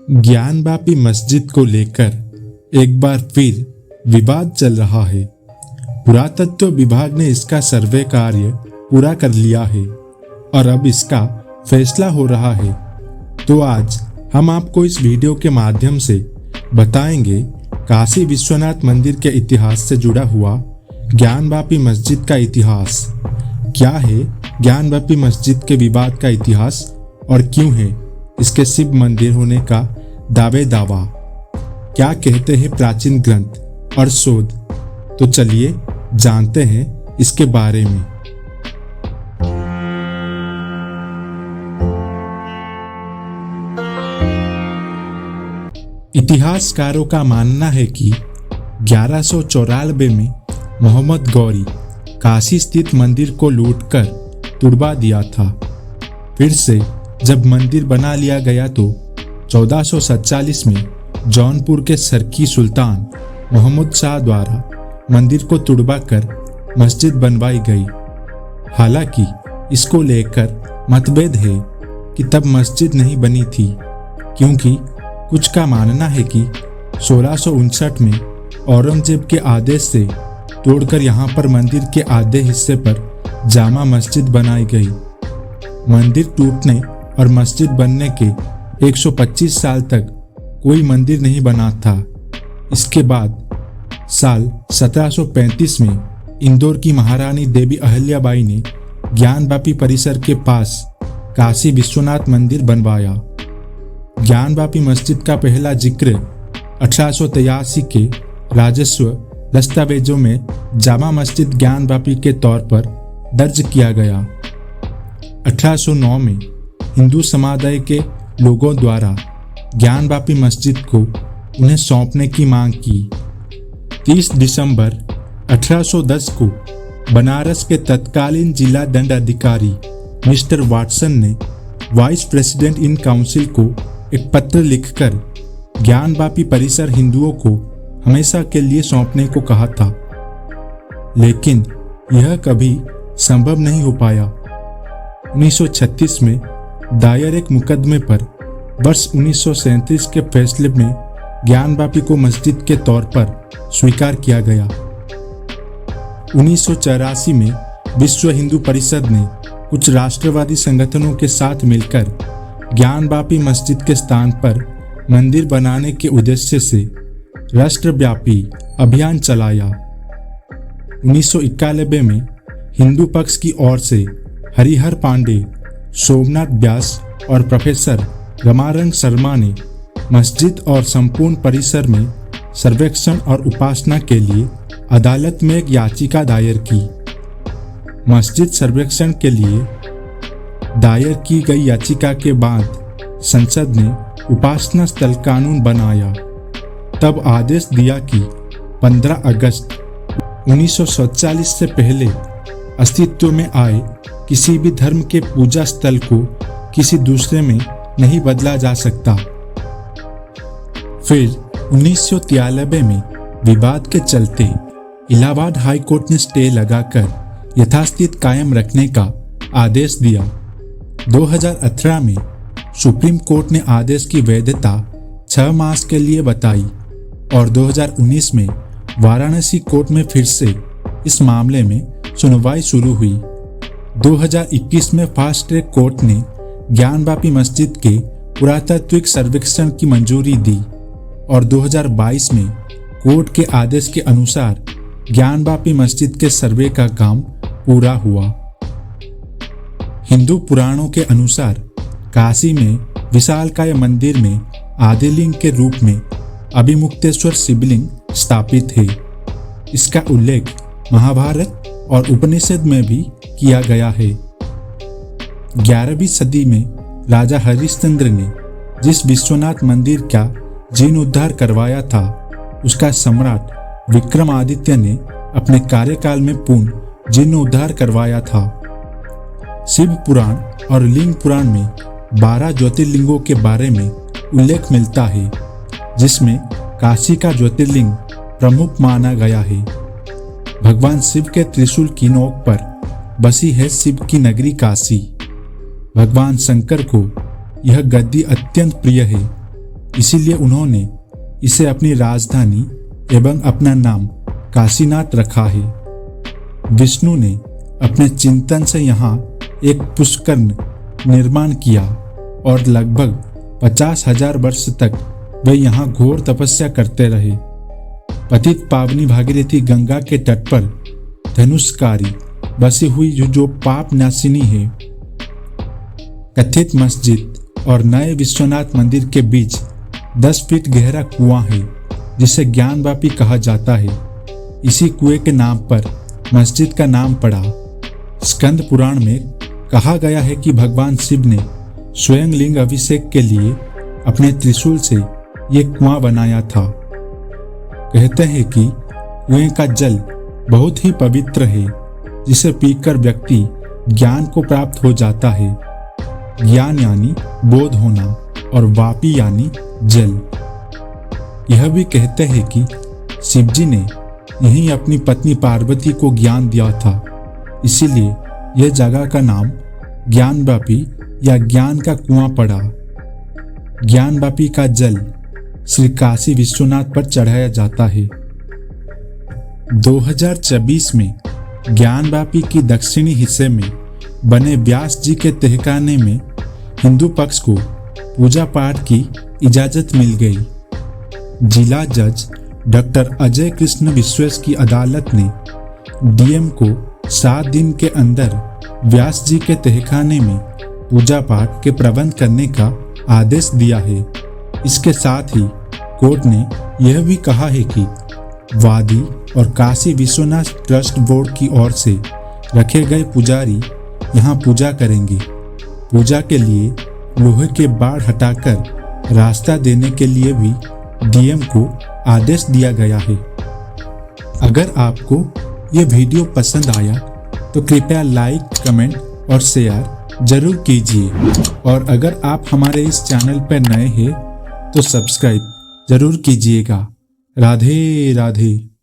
ज्ञानवापी मस्जिद को लेकर एक बार फिर विवाद चल रहा है। पुरातत्व विभाग ने इसका सर्वे कार्य पूरा कर लिया है और अब इसका फैसला हो रहा है। तो आज हम आपको इस वीडियो के माध्यम से बताएंगे काशी विश्वनाथ मंदिर के इतिहास से जुड़ा हुआ ज्ञानवापी मस्जिद का इतिहास। क्या है ज्ञानवापी मस्जिद के विवाद का इतिहास और क्यों है इसके शिव मंदिर होने का दावा? क्या कहते हैं प्राचीन ग्रंथ और शोध? तो चलिए जानते हैं इसके बारे में। इतिहासकारों का मानना है कि 1194 में मोहम्मद गौरी काशी स्थित मंदिर को लूटकर तुड़वा दिया था। फिर से जब मंदिर बना लिया गया तो 1447 में जौनपुर के सरकी सुल्तान मोहम्मद शाह द्वारा मंदिर को तुड़वा कर मस्जिद बनवाई गई। हालांकि इसको लेकर मतभेद है कि तब मस्जिद नहीं बनी थी, क्योंकि कुछ का मानना है कि 1659 में औरंगजेब के आदेश से तोड़कर यहाँ पर मंदिर के आधे हिस्से पर जामा मस्जिद बनाई गई। मंदिर टूटने और मस्जिद बनने के 125 साल तक कोई मंदिर नहीं बना था। इसके बाद साल 1735 में इंदौर की महारानी देवी अहिल्याबाई ने ज्ञानवापी परिसर के पास काशी विश्वनाथ मंदिर बनवाया। ज्ञानवापी मस्जिद का पहला जिक्र 1883 के राजस्व दस्तावेजों में जामा मस्जिद ज्ञानवापी के तौर पर दर्ज किया गया। 1809 में हिंदू समुदाय के लोगों द्वारा ज्ञानवापी मस्जिद को उन्हें सौंपने की मांग की। 30 दिसंबर 1810 को बनारस के तत्कालीन जिला दंड अधिकारी मिस्टर वाटसन ने वाइस प्रेसिडेंट इन काउंसिल को एक पत्र लिखकर ज्ञानवापी परिसर हिंदुओं को हमेशा के लिए सौंपने को कहा था, लेकिन यह कभी संभव नहीं हो पाया। 1936 में दायर एक मुकदमे पर वर्ष 1937 के फैसले में ज्ञानवापी को मस्जिद के तौर पर स्वीकार किया गया। 1984 में विश्व हिंदू परिषद ने कुछ राष्ट्रवादी संगठनों के साथ मिलकर ज्ञानवापी मस्जिद के स्थान पर मंदिर बनाने के उद्देश्य से राष्ट्रव्यापी अभियान चलाया। 1991 में हिंदू पक्ष की ओर से हरिहर पांडे, सोमनाथ व्यास और प्रोफेसर रमारंग शर्मा ने मस्जिद और संपूर्ण परिसर में सर्वेक्षण और उपासना के लिए अदालत में एक याचिका दायर की। मस्जिद सर्वेक्षण के लिए दायर की गई याचिका के बाद संसद ने उपासना स्थल कानून बनाया। तब आदेश दिया कि 15 अगस्त 1947 से पहले अस्तित्व में आए किसी भी धर्म के पूजा स्थल को किसी दूसरे में नहीं बदला जा सकता। फिर 1993 में विवाद के चलते इलाहाबाद हाई कोर्ट ने स्टे लगाकर यथास्थिति कायम रखने का आदेश दिया। 2018 में सुप्रीम कोर्ट ने आदेश की वैधता 6 मास के लिए बताई और 2019 में वाराणसी कोर्ट में फिर से इस मामले में सुनवाई शुरू हुई। 2021 में फास्ट ट्रैक कोर्ट ने ज्ञानवापी मस्जिद के पुरातात्विक सर्वेक्षण की मंजूरी दी और 2022 में कोर्ट के आदेश के अनुसार ज्ञानवापी मस्जिद के सर्वे का काम पूरा हुआ। हिंदू पुराणों के अनुसार काशी में विशालकाय मंदिर में आदिलिंग के रूप में अभिमुक्तेश्वर शिवलिंग स्थापित है। इसका उल्लेख महाभारत और उपनिषद में भी किया गया है। 11वीं सदी में राजा हरिश्चंद्र ने जिस विश्वनाथ मंदिर का जीर्णोद्धार करवाया था, उसका सम्राट विक्रमादित्य ने अपने कार्यकाल में पूर्ण जीर्णोद्धार करवाया था। शिव पुराण और लिंग पुराण में 12 ज्योतिर्लिंगों के बारे में उल्लेख मिलता है, जिसमें काशी का ज्योतिर्लिंग प्रमुख माना गया है। भगवान शिव के त्रिशूल की नोक पर बसी है शिव की नगरी काशी। भगवान शंकर को यह गद्दी अत्यंत प्रिय है। इसीलिए उन्होंने इसे अपनी राजधानी एवं अपना नाम काशीनाथ रखा है। विष्णु ने अपने चिंतन से यहाँ एक पुष्कर निर्माण किया और लगभग 50,000 वर्ष तक वे यहाँ घोर तपस्या करते रहे। पतित पावनी भागीरथी गंगा के तट पर धनुषकारी बसी हुई जो पाप नाशिनी है। कथित मस्जिद और नए विश्वनाथ मंदिर के बीच 10 फीट गहरा कुआं है जिसे ज्ञानवापी कहा जाता है। इसी कुएं के नाम पर मस्जिद का नाम पड़ा। स्कंद पुराण में कहा गया है कि भगवान शिव ने स्वयं लिंग अभिषेक के लिए अपने त्रिशूल से ये कुआं बनाया था। कहते हैं कि कुएं का जल बहुत ही पवित्र है जिसे पीकर व्यक्ति ज्ञान को प्राप्त हो जाता है। ज्ञान यानी बोध होना और वापी यानी जल। यह भी कहते हैं कि शिवजी ने यहीं अपनी पत्नी पार्वती को ज्ञान दिया था, इसीलिए यह जगह का नाम ज्ञानवापी या ज्ञान का कुआं पड़ा। ज्ञानवापी का जल श्री काशी विश्वनाथ पर चढ़ाया जाता है। 2024 में ज्ञानवापी की दक्षिणी हिस्से में बने व्यास जी के तहखाने में हिंदू पक्ष को पूजा पाठ की इजाजत मिल गई। जिला जज डॉक्टर अजय कृष्ण विश्वेश की अदालत ने डीएम को 7 दिन के अंदर व्यास जी के तहखाने में पूजा पाठ के प्रबंध करने का आदेश दिया है। इसके साथ ही कोर्ट ने यह भी कहा है कि वादी और काशी विश्वनाथ ट्रस्ट बोर्ड की ओर से रखे गए पुजारी यहाँ पूजा करेंगे। पूजा के लिए लोहे के बाड़ हटाकर रास्ता देने के लिए भी डीएम को आदेश दिया गया है। अगर आपको ये वीडियो पसंद आया तो कृपया लाइक, कमेंट और शेयर जरूर कीजिए और अगर आप हमारे इस चैनल पर नए हैं तो सब्सक्राइब जरूर कीजिएगा। राधे राधे।